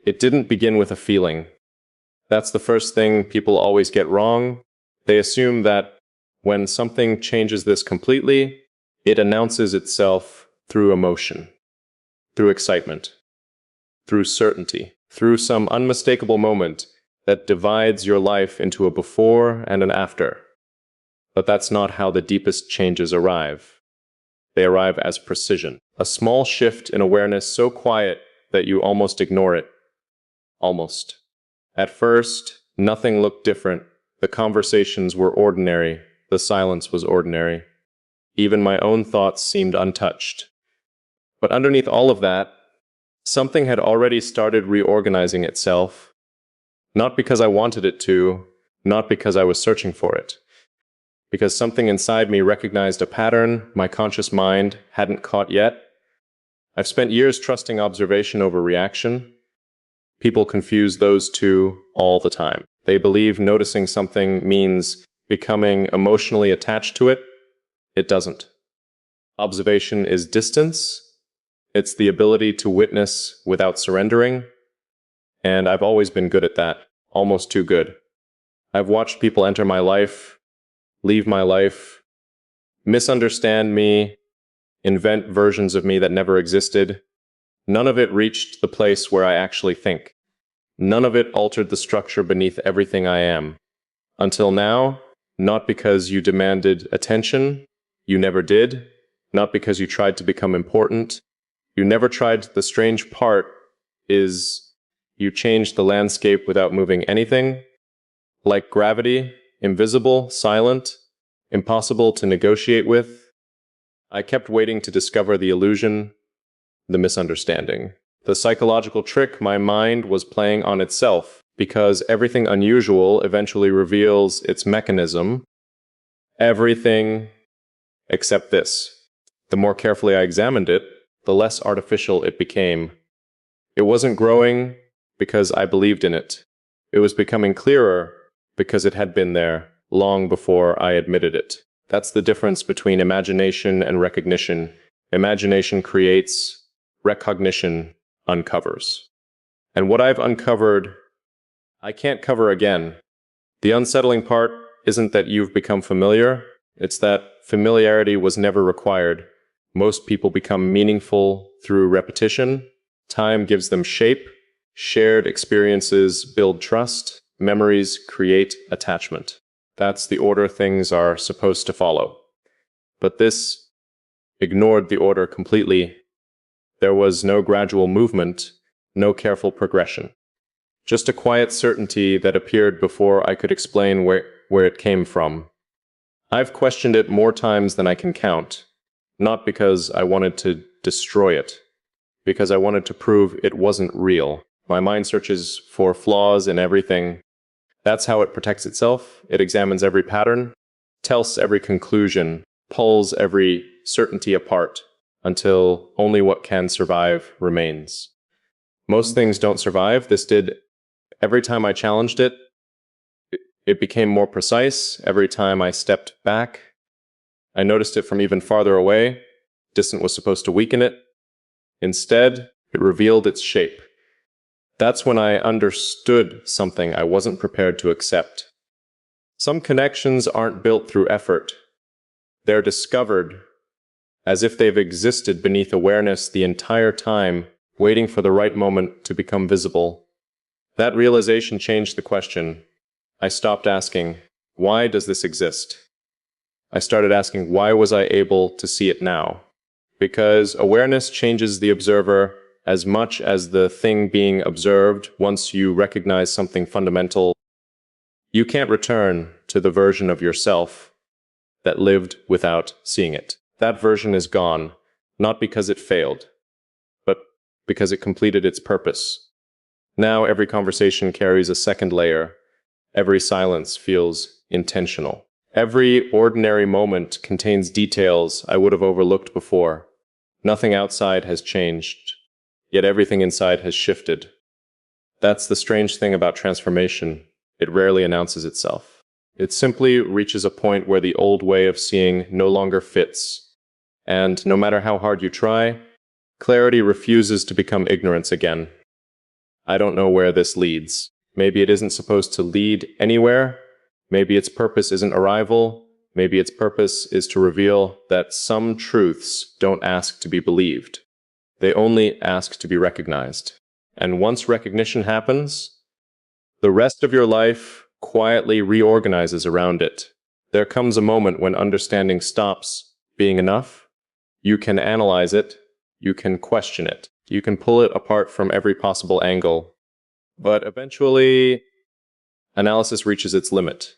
It didn't begin with a feeling. That's the first thing people always get wrong. They assume that when something changes this completely, it announces itself through emotion, through excitement, through certainty, through some unmistakable moment that divides your life into a before and an after. But that's not how the deepest changes arrive. They arrive as precision. A small shift in awareness so quiet that you almost ignore it. Almost. At first, nothing looked different. The conversations were ordinary. The silence was ordinary. Even my own thoughts seemed untouched. But underneath all of that, something had already started reorganizing itself. Not because I wanted it to, not because I was searching for it. Because something inside me recognized a pattern my conscious mind hadn't caught yet. I've spent years trusting observation over reaction. People confuse those two all the time. They believe noticing something means becoming emotionally attached to it. It doesn't. Observation is distance. It's the ability to witness without surrendering. And I've always been good at that, almost too good. I've watched people enter my life, leave my life, misunderstand me, invent versions of me that never existed. None of it reached the place where I actually think. None of it altered the structure beneath everything I am. Until now, not because you demanded attention, you never did, not because you tried to become important, you never tried. The strange part is you changed the landscape without moving anything. Like gravity, invisible, silent, impossible to negotiate with. I kept waiting to discover the illusion, the misunderstanding, the psychological trick my mind was playing on itself, because everything unusual eventually reveals its mechanism. Everything except this. The more carefully I examined it, the less artificial it became. It wasn't growing because I believed in it. It was becoming clearer because it had been there long before I admitted it. That's the difference between imagination and recognition. Imagination creates, recognition uncovers. And what I've uncovered, I can't cover again. The unsettling part isn't that you've become familiar, it's that familiarity was never required. Most people become meaningful through repetition. Time gives them shape. Shared experiences build trust. Memories create attachment. That's the order things are supposed to follow. But this ignored the order completely. There was no gradual movement, no careful progression. Just a quiet certainty that appeared before I could explain where it came from. I've questioned it more times than I can count, not because I wanted to destroy it, because I wanted to prove it wasn't real. My mind searches for flaws in everything. That's how it protects itself. It examines every pattern, tells every conclusion, pulls every certainty apart, until only what can survive remains. Most things don't survive. This did. Every time I challenged it, it became more precise. Every time I stepped back, I noticed it from even farther away. Distant was supposed to weaken it. Instead, it revealed its shape. That's when I understood something I wasn't prepared to accept. Some connections aren't built through effort. They're discovered as if they've existed beneath awareness the entire time, waiting for the right moment to become visible. That realization changed the question. I stopped asking, why does this exist? I started asking, why was I able to see it now? Because awareness changes the observer as much as the thing being observed. Once you recognize something fundamental, you can't return to the version of yourself that lived without seeing it. That version is gone, not because it failed, but because it completed its purpose. Now every conversation carries a second layer. Every silence feels intentional. Every ordinary moment contains details I would have overlooked before. Nothing outside has changed, yet everything inside has shifted. That's the strange thing about transformation. It rarely announces itself. It simply reaches a point where the old way of seeing no longer fits. And no matter how hard you try, clarity refuses to become ignorance again. I don't know where this leads. Maybe it isn't supposed to lead anywhere. Maybe its purpose isn't arrival. Maybe its purpose is to reveal that some truths don't ask to be believed. They only ask to be recognized. And once recognition happens, the rest of your life quietly reorganizes around it. There comes a moment when understanding stops being enough. You can analyze it. You can question it. You can pull it apart from every possible angle. But eventually, analysis reaches its limit.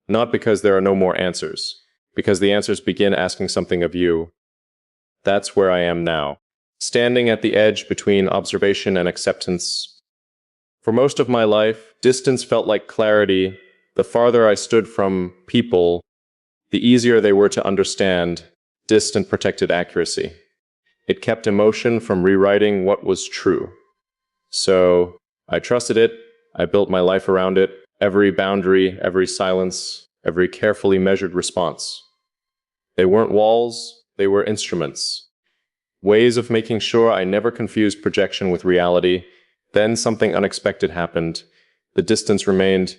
Not because there are no more answers, because the answers begin asking something of you. That's where I am now, standing at the edge between observation and acceptance. For most of my life, distance felt like clarity. The farther I stood from people, the easier they were to understand. Distant protected accuracy. It kept emotion from rewriting what was true. So I trusted it. I built my life around it. Every boundary, every silence, every carefully measured response. They weren't walls, they were instruments. Ways of making sure I never confused projection with reality. Then something unexpected happened. The distance remained,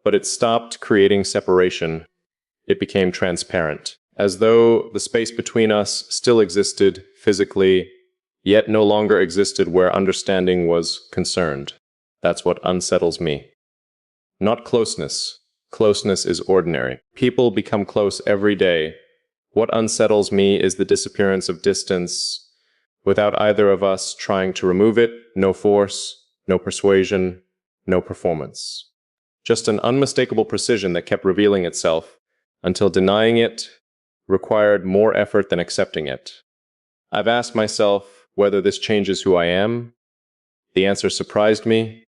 but it stopped creating separation. It became transparent, as though the space between us still existed physically, yet no longer existed where understanding was concerned. That's what unsettles me. Not closeness. Closeness is ordinary. People become close every day. What unsettles me is the disappearance of distance without either of us trying to remove it. No force, no persuasion, no performance. Just an unmistakable precision that kept revealing itself until denying it required more effort than accepting it. I've asked myself whether this changes who I am. The answer surprised me.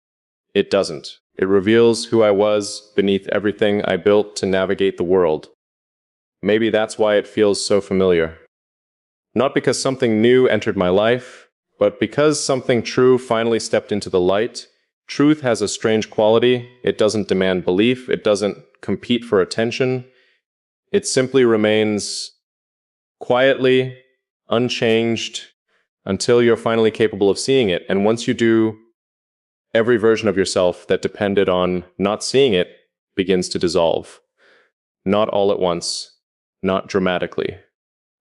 It doesn't. It reveals who I was beneath everything I built to navigate the world. Maybe that's why it feels so familiar. Not because something new entered my life, but because something true finally stepped into the light. Truth has a strange quality. It doesn't demand belief. It doesn't compete for attention. It simply remains quietly, unchanged, until you're finally capable of seeing it. And once you do, every version of yourself that depended on not seeing it begins to dissolve. Not all at once, not dramatically,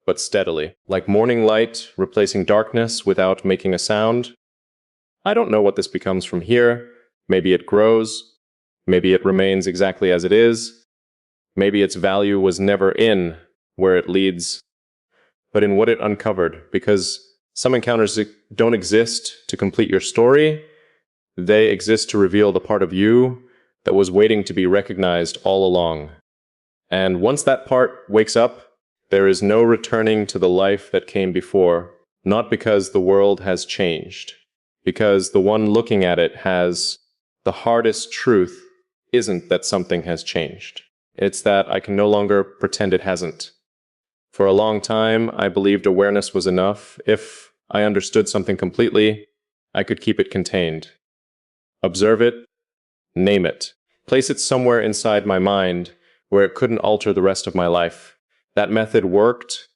but steadily, like morning light replacing darkness without making a sound. I don't know what this becomes from here. Maybe it grows. Maybe it remains exactly as it is. Maybe its value was never in where it leads, but in what it uncovered, because some encounters don't exist to complete your story. They exist to reveal the part of you that was waiting to be recognized all along. And once that part wakes up, there is no returning to the life that came before, not because the world has changed, because the one looking at it has. The hardest truth isn't that something has changed. It's that I can no longer pretend it hasn't. For a long time, I believed awareness was enough. If I understood something completely, I could keep it contained. Observe it, name it, place it somewhere inside my mind where it couldn't alter the rest of my life. That method worked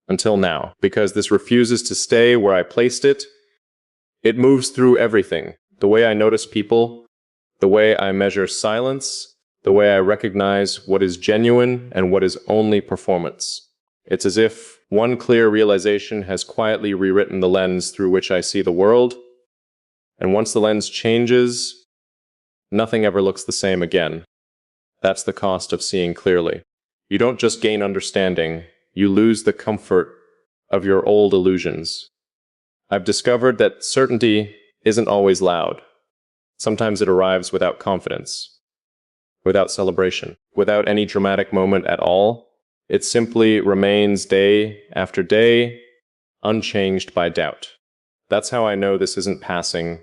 until now, because this refuses to stay where I placed it. It moves through everything. The way I notice people, the way I measure silence, the way I recognize what is genuine and what is only performance. It's as if one clear realization has quietly rewritten the lens through which I see the world. And once the lens changes, nothing ever looks the same again. That's the cost of seeing clearly. You don't just gain understanding, you lose the comfort of your old illusions. I've discovered that certainty isn't always loud. Sometimes it arrives without confidence, without celebration, without any dramatic moment at all. It simply remains day after day, unchanged by doubt. That's how I know this isn't passing.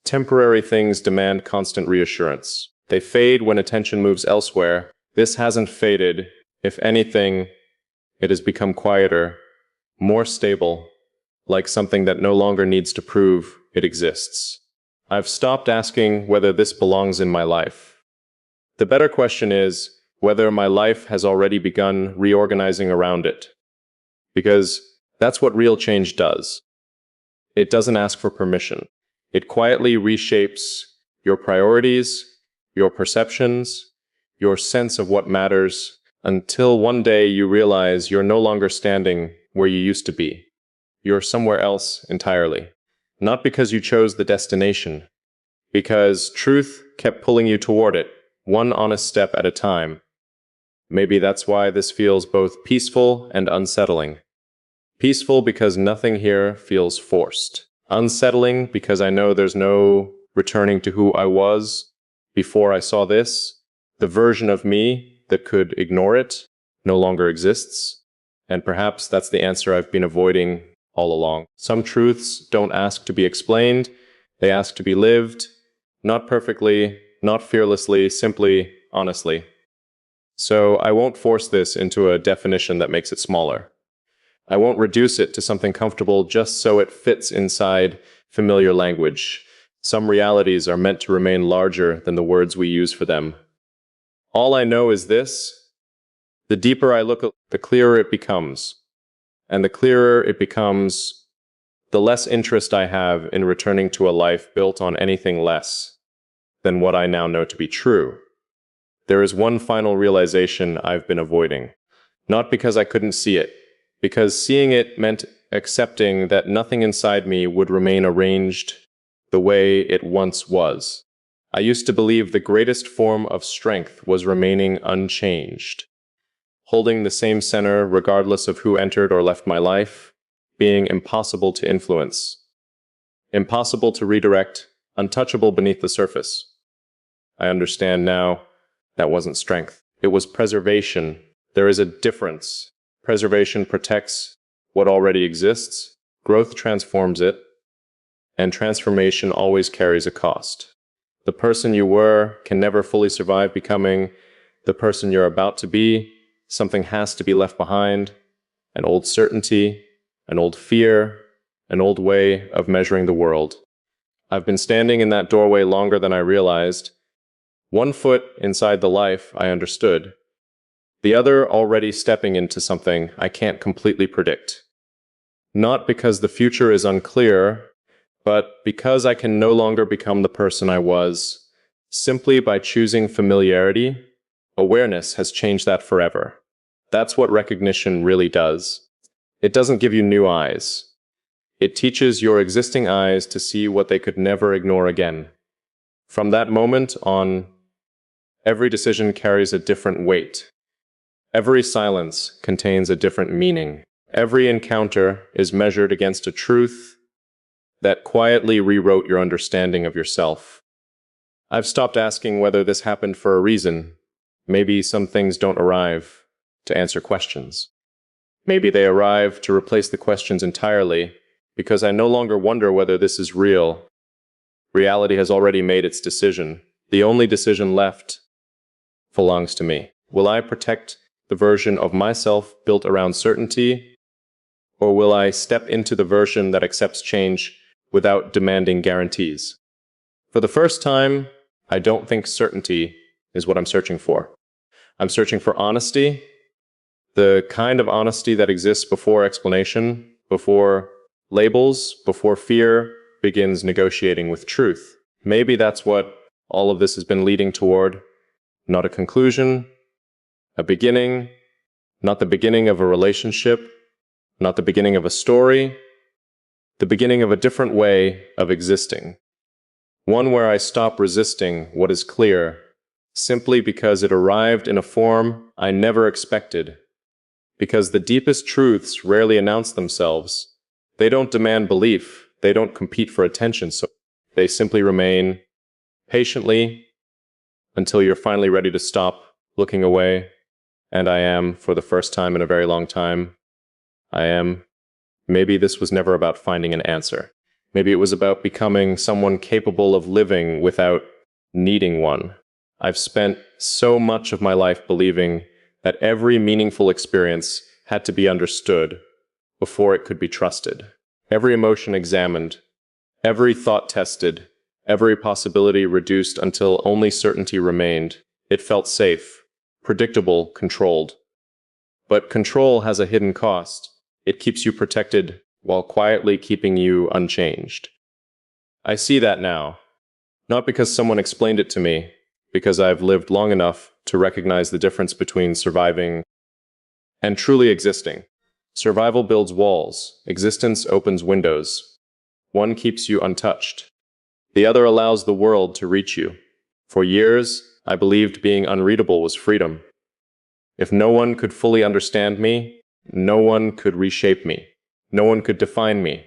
Temporary things demand constant reassurance. They fade when attention moves elsewhere. This hasn't faded. If anything, it has become quieter, more stable, like something that no longer needs to prove it exists. I've stopped asking whether this belongs in my life. The better question is whether my life has already begun reorganizing around it. Because that's what real change does. It doesn't ask for permission. It quietly reshapes your priorities, your perceptions, your sense of what matters, until one day you realize you're no longer standing where you used to be. You're somewhere else entirely. Not because you chose the destination, because truth kept pulling you toward it, one honest step at a time. Maybe that's why this feels both peaceful and unsettling. Peaceful because nothing here feels forced. Unsettling because I know there's no returning to who I was before I saw this. The version of me that could ignore it no longer exists. And perhaps that's the answer I've been avoiding all along. Some truths don't ask to be explained. They ask to be lived. Not perfectly, not fearlessly, simply, honestly. So I won't force this into a definition that makes it smaller. I won't reduce it to something comfortable just so it fits inside familiar language. Some realities are meant to remain larger than the words we use for them. All I know is this: the deeper I look, the clearer it becomes. And the clearer it becomes, the less interest I have in returning to a life built on anything less than what I now know to be true. There is one final realization I've been avoiding. Not because I couldn't see it, because seeing it meant accepting that nothing inside me would remain arranged the way it once was. I used to believe the greatest form of strength was remaining unchanged, holding the same center regardless of who entered or left my life, being impossible to influence, impossible to redirect, untouchable beneath the surface. I understand now that wasn't strength. It was preservation. There is a difference. Preservation protects what already exists, growth transforms it, and transformation always carries a cost. The person you were can never fully survive becoming the person you're about to be. Something has to be left behind, an old certainty, an old fear, an old way of measuring the world. I've been standing in that doorway longer than I realized, one foot inside the life I understood, the other already stepping into something I can't completely predict. Not because the future is unclear, but because I can no longer become the person I was. Simply by choosing familiarity, awareness has changed that forever. That's what recognition really does. It doesn't give you new eyes. It teaches your existing eyes to see what they could never ignore again. From that moment on, every decision carries a different weight. Every silence contains a different meaning. Every encounter is measured against a truth that quietly rewrote your understanding of yourself. I've stopped asking whether this happened for a reason. Maybe some things don't arrive to answer questions. Maybe they arrive to replace the questions entirely, because I no longer wonder whether this is real. Reality has already made its decision. The only decision left belongs to me. Will I protect the version of myself built around certainty, or will I step into the version that accepts change without demanding guarantees? For the first time, I don't think certainty is what I'm searching for. I'm searching for honesty, the kind of honesty that exists before explanation, before labels, before fear begins negotiating with truth. Maybe that's what all of this has been leading toward. Not a conclusion, a beginning, not the beginning of a relationship, not the beginning of a story, the beginning of a different way of existing. One where I stop resisting what is clear, simply because it arrived in a form I never expected. Because the deepest truths rarely announce themselves. They don't demand belief, they don't compete for attention, so they simply remain patiently until you're finally ready to stop looking away. And I am, for the first time in a very long time, I am. Maybe this was never about finding an answer. Maybe it was about becoming someone capable of living without needing one. I've spent so much of my life believing that every meaningful experience had to be understood before it could be trusted. Every emotion examined, every thought tested, every possibility reduced until only certainty remained. It felt safe, predictable, controlled. But control has a hidden cost. It keeps you protected while quietly keeping you unchanged. I see that now, not because someone explained it to me, because I've lived long enough to recognize the difference between surviving and truly existing. Survival builds walls, existence opens windows. One keeps you untouched. The other allows the world to reach you. For years, I believed being unreadable was freedom. If no one could fully understand me, no one could reshape me. No one could define me.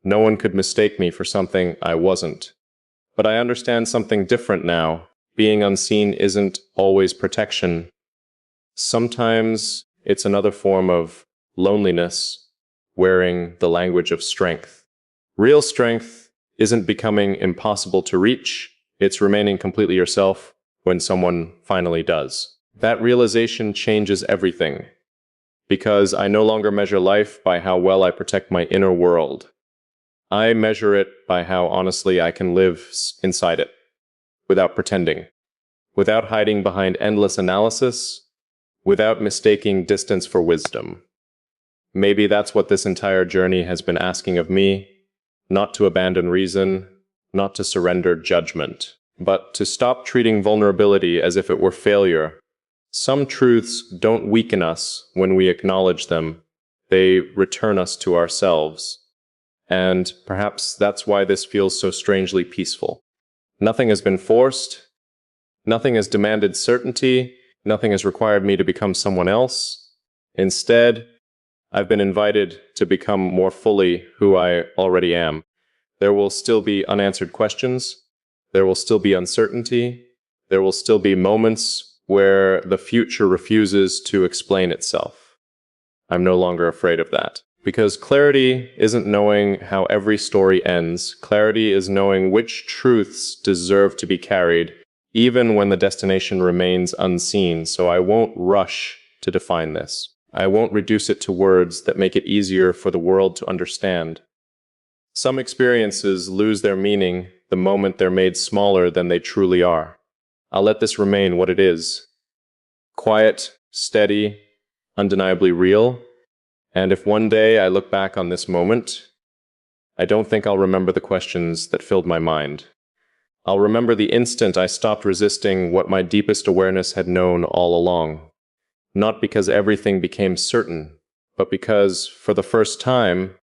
No one could mistake me for something I wasn't. But I understand something different now. Being unseen isn't always protection. Sometimes it's another form of loneliness, wearing the language of strength. Real strength isn't becoming impossible to reach, it's remaining completely yourself when someone finally does. That realization changes everything, because I no longer measure life by how well I protect my inner world. I measure it by how honestly I can live inside it, without pretending, without hiding behind endless analysis, without mistaking distance for wisdom. Maybe that's what this entire journey has been asking of me, not to abandon reason, not to surrender judgment, but to stop treating vulnerability as if it were failure. Some truths don't weaken us when we acknowledge them. They return us to ourselves. And perhaps that's why this feels so strangely peaceful. Nothing has been forced. Nothing has demanded certainty. Nothing has required me to become someone else. Instead, I've been invited to become more fully who I already am. There will still be unanswered questions. There will still be uncertainty. There will still be moments where the future refuses to explain itself. I'm no longer afraid of that. Because clarity isn't knowing how every story ends. Clarity is knowing which truths deserve to be carried, even when the destination remains unseen. So I won't rush to define this. I won't reduce it to words that make it easier for the world to understand. Some experiences lose their meaning the moment they're made smaller than they truly are. I'll let this remain what it is. Quiet, steady, undeniably real. And if one day I look back on this moment, I don't think I'll remember the questions that filled my mind. I'll remember the instant I stopped resisting what my deepest awareness had known all along. Not because everything became certain, but because, for the first time,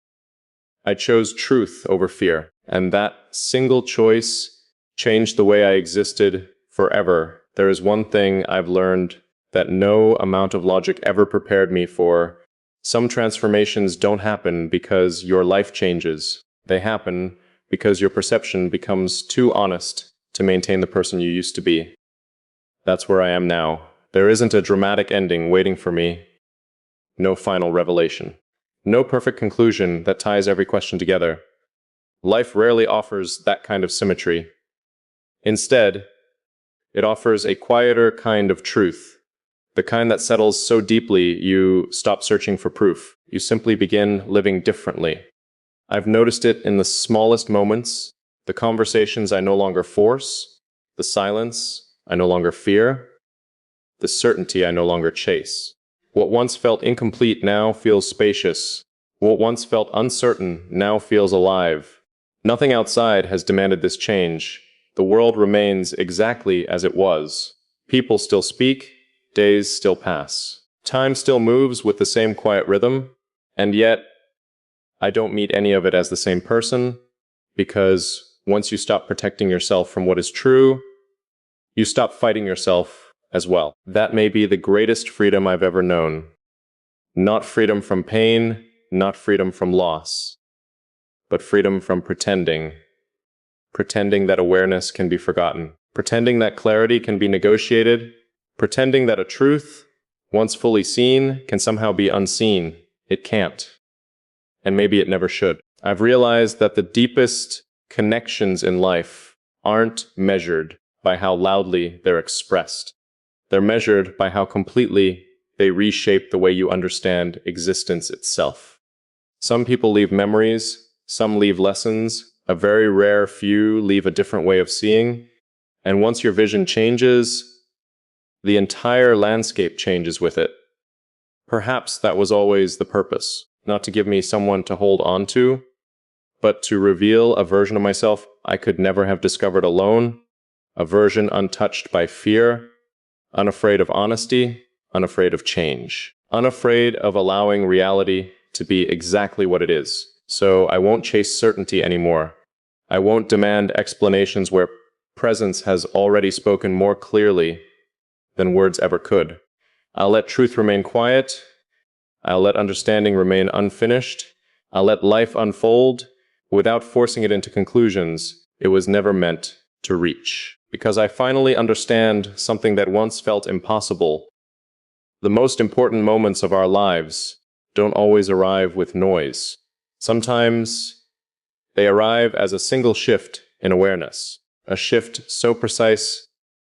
I chose truth over fear. And that single choice changed the way I existed forever. There is one thing I've learned that no amount of logic ever prepared me for. Some transformations don't happen because your life changes. They happen because your perception becomes too honest to maintain the person you used to be. That's where I am now. There isn't a dramatic ending waiting for me. No final revelation. No perfect conclusion that ties every question together. Life rarely offers that kind of symmetry. Instead, it offers a quieter kind of truth. The kind that settles so deeply you stop searching for proof. You simply begin living differently. I've noticed it in the smallest moments, the conversations I no longer force, the silence I no longer fear, the certainty I no longer chase. What once felt incomplete now feels spacious. What once felt uncertain now feels alive. Nothing outside has demanded this change. The world remains exactly as it was. People still speak. Days still pass. Time still moves with the same quiet rhythm, and yet I don't meet any of it as the same person, because once you stop protecting yourself from what is true, you stop fighting yourself as well. That may be the greatest freedom I've ever known. Not freedom from pain, not freedom from loss, but freedom from pretending. Pretending that awareness can be forgotten. Pretending that clarity can be negotiated. Pretending that a truth, once fully seen, can somehow be unseen. It can't. And maybe it never should. I've realized that the deepest connections in life aren't measured by how loudly they're expressed. They're measured by how completely they reshape the way you understand existence itself. Some people leave memories, some leave lessons, a very rare few leave a different way of seeing. And once your vision changes, the entire landscape changes with it. Perhaps that was always the purpose, not to give me someone to hold on to, but to reveal a version of myself I could never have discovered alone, a version untouched by fear, unafraid of honesty, unafraid of change, unafraid of allowing reality to be exactly what it is. So I won't chase certainty anymore. I won't demand explanations where presence has already spoken more clearly than words ever could. I'll let truth remain quiet. I'll let understanding remain unfinished. I'll let life unfold without forcing it into conclusions it was never meant to reach. Because I finally understand something that once felt impossible. The most important moments of our lives don't always arrive with noise. Sometimes they arrive as a single shift in awareness, a shift so precise,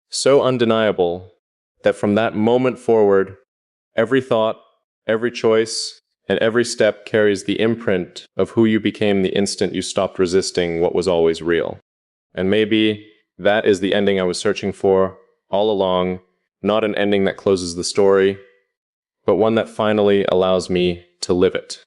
so undeniable, that from that moment forward, every thought, every choice, and every step carries the imprint of who you became the instant you stopped resisting what was always real. And maybe that is the ending I was searching for all along, not an ending that closes the story, but one that finally allows me to live it.